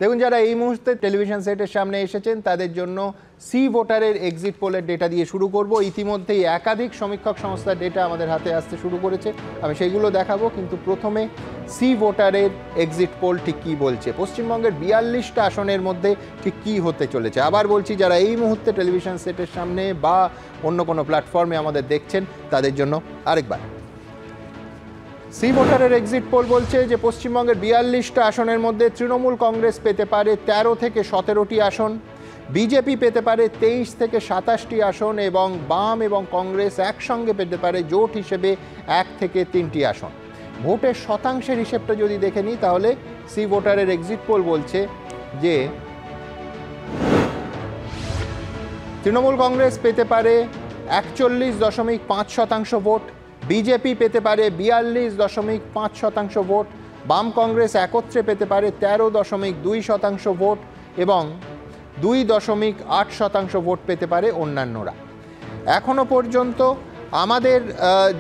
দেখুন, যারা এই মুহূর্তে টেলিভিশন সেটের সামনে এসেছেন তাদের জন্য সি ভোটারের এক্সিট পোলের ডেটা দিয়ে শুরু করব। ইতিমধ্যেই একাধিক সমীক্ষক সংস্থার ডেটা আমাদের হাতে আসতে শুরু করেছে, আমি সেইগুলো দেখাবো। কিন্তু প্রথমে সি ভোটারের এক্সিট পোল ঠিক কী বলছে, পশ্চিমবঙ্গের 42টা আসনের মধ্যে ঠিক কী হতে চলেছে। আবার বলছি, যারা এই মুহূর্তে টেলিভিশন সেটের সামনে বা অন্য কোনো প্ল্যাটফর্মে আমাদের দেখছেন তাদের জন্য আরেকবার সি ভোটারের এক্সিট পোল বলছে যে পশ্চিমবঙ্গের 42টা আসনের মধ্যে তৃণমূল কংগ্রেস পেতে পারে 13 থেকে 17টি আসন, বিজেপি পেতে পারে 23 থেকে 27টি আসন এবং বাম এবং কংগ্রেস একসঙ্গে পেতে পারে জোট হিসেবে 1 থেকে 3টি আসন। ভোটের শতাংশের হিসেবটা যদি দেখে নিই তাহলে সি ভোটারের এক্সিট পোল বলছে যে তৃণমূল কংগ্রেস পেতে পারে 41.5% ভোট, বিজেপি পেতে পারে 42.5% ভোট, বাম কংগ্রেস একত্রে পেতে পারে 13.2% ভোট এবং 2.8% ভোট পেতে পারে অন্যান্যরা। এখনো পর্যন্ত আমাদের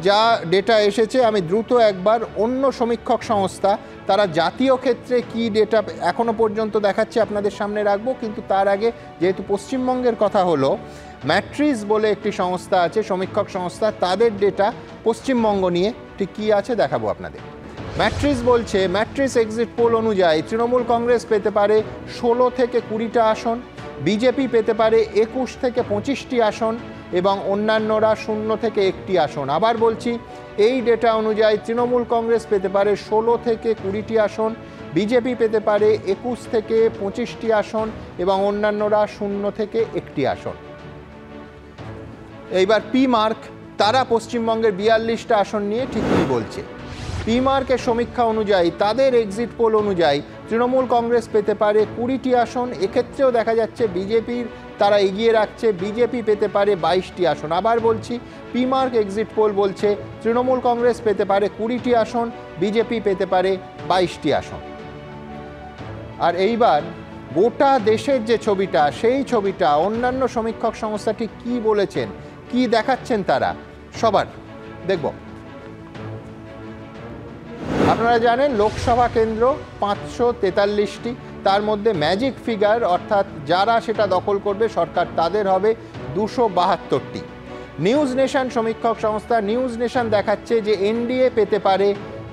যা ডেটা এসেছে, আমি দ্রুত একবার অন্য সমীক্ষক সংস্থা তারা জাতীয় ক্ষেত্রে কি ডেটা এখনো পর্যন্ত দেখাচ্ছে আপনাদের সামনে রাখবো। কিন্তু তার আগে যেহেতু পশ্চিমবঙ্গের কথা হলো, ম্যাট্রিস বলে একটি সংস্থা আছে, সমীক্ষক সংস্থা, তাদের ডেটা পশ্চিমবঙ্গ নিয়ে ঠিক কী আছে দেখাবো আপনাদের। ম্যাট্রিস বলছে, ম্যাট্রিস এক্সিট পোল অনুযায়ী তৃণমূল কংগ্রেস পেতে পারে 16 থেকে 20টা আসন, বিজেপি পেতে পারে 21 থেকে 25টি আসন এবং অন্যান্যরা 0 থেকে 1টি আসন। আবার বলছি, এই ডেটা অনুযায়ী তৃণমূল কংগ্রেস পেতে পারে 16 থেকে 20টি আসন, বিজেপি পেতে পারে 21 থেকে 25টি আসন এবং অন্যান্যরা 0 থেকে 1টি আসন। এইবার পি মার্ক, তারা পশ্চিমবঙ্গের 42টা আসন নিয়ে ঠিক কী বলছে। পি মার্কের সমীক্ষা অনুযায়ী, তাদের এক্সিট পোল অনুযায়ী তৃণমূল কংগ্রেস পেতে পারে 20টি আসন। এক্ষেত্রেও দেখা যাচ্ছে বিজেপির তারা এগিয়ে রাখছে, বিজেপি পেতে পারে 22টি আসন। আবার বলছি, পি মার্ক এক্সিট পোল বলছে তৃণমূল কংগ্রেস পেতে পারে 20টি আসন, বিজেপি পেতে পারে 22টি আসন। আর এইবার গোটা দেশের যে ছবিটা, সেই ছবিটা অন্যান্য সমীক্ষক সংস্থা ঠিক কী বলেছেন, কি দেখাচ্ছেন তারা, সবার দেখব। আপনারা জানেন লোকসভা কেন্দ্র 543টি, তার মধ্যে ম্যাজিক ফিগার অর্থাৎ যারা সেটা দখল করবে সরকার, তাদের হবে 272টি। নিউজ নেশন সমীক্ষক সংস্থা, নিউজ নেশন দেখাচ্ছে যে এনডিএ পেতে পারে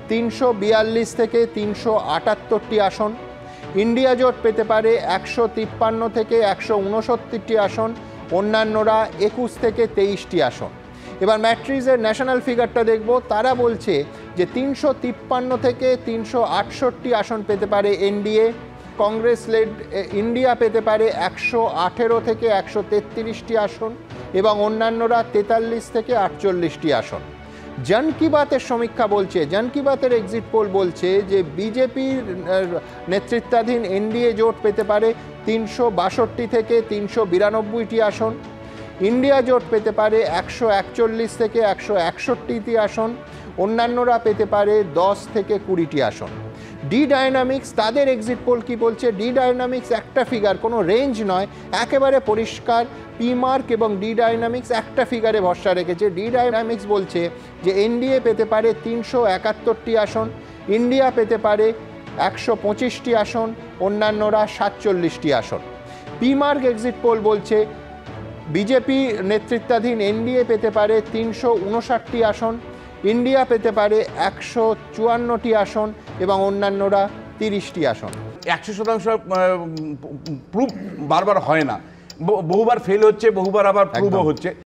342 থেকে 378টি আসন, ইন্ডিয়া জোট পেতে পারে 153 থেকে 169টি আসন, অন্যান্যরা 21 থেকে 23টি আসন। এবার ম্যাট্রিসের ন্যাশনাল ফিগারটা দেখব, তারা বলছে যে 353 থেকে 368 আসন পেতে পারে এনডিএ, কংগ্রেস লেড ইন্ডিয়া পেতে পারে 118 থেকে 133টি আসন এবং অন্যান্যরা 43 থেকে 48টি আসন। জন কি বাতের সমীক্ষা বলছে, জন কি বাতের এক্সিট পোল বলছে যে বিজেপির নেতৃত্বাধীন এনডিএ জোট পেতে পারে 362 থেকে 392টি আসন, ইন্ডিয়া জোট পেতে পারে 141 থেকে 161টি আসন, অন্যান্যরা পেতে পারে 10 থেকে 20টি আসন। ডি ডায়নামিক্স তাদের এক্সিট পোল কি বলছে, ডি ডায়নামিক্স একটা ফিগার, কোনো রেঞ্জ নয়, একেবারে পরিষ্কার। পি মার্ক এবং ডি ডায়নামিক্স একটা ফিগারে ভরসা রেখেছে। ডি ডায়নামিক্স বলছে যে এনডিএ পেতে পারে 371টি আসন, ইন্ডিয়া পেতে পারে 125টি আসন, অন্যান্যরা 47টি আসন। পি মার্ক এক্সিট পোল বলছে বিজেপি নেতৃত্বাধীন এনডিএ পেতে পারে 359টি আসন, ইন্ডিয়া পেতে পারে 154টি আসন এবং অন্যান্যরা 30টি আসন। 100% প্রুফ বারবার হয় না, বহুবার ফেল হচ্ছে, বহুবার আবার প্রুভও হচ্ছে।